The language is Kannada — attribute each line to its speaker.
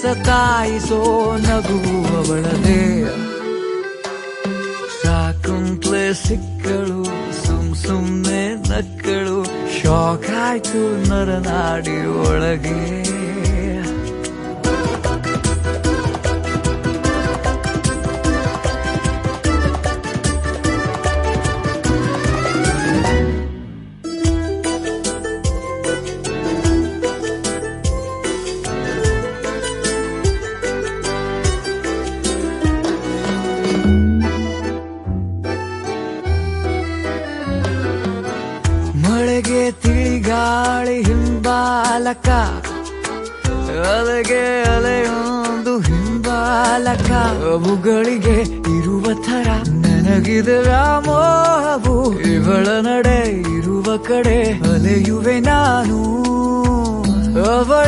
Speaker 1: ಸತಾಯಿಸೋ ನಗು ಅವಳದೇ. ಸಾಕುಂತ್ಲೆ ಸಿಕ್ಕಳು, ಸುಮ್ನೆ ನಕ್ಕಳು, ಶಾಕ್ ಆಯ್ತು ನರನಾಡಿ ಒಳಗೆ. ಮಳೆಗೆ ತಿಳಿಗಾಳಿ ಹಿಂಬಾಲಕ, ಅಲೆಗೆ ಅಲೆಯೊಂದು ಹಿಂಬಾಲಕ. ಅವುಗಳಿಗೆ ಇರುವ ಥರ ನನಗಿದೆ ವ್ಯಾಮೋಹವು. ಇವಳ ನಡೆ ಇರುವ ಕಡೆ ಅಲೆಯುವೆ ನಾನು. ಅವಳ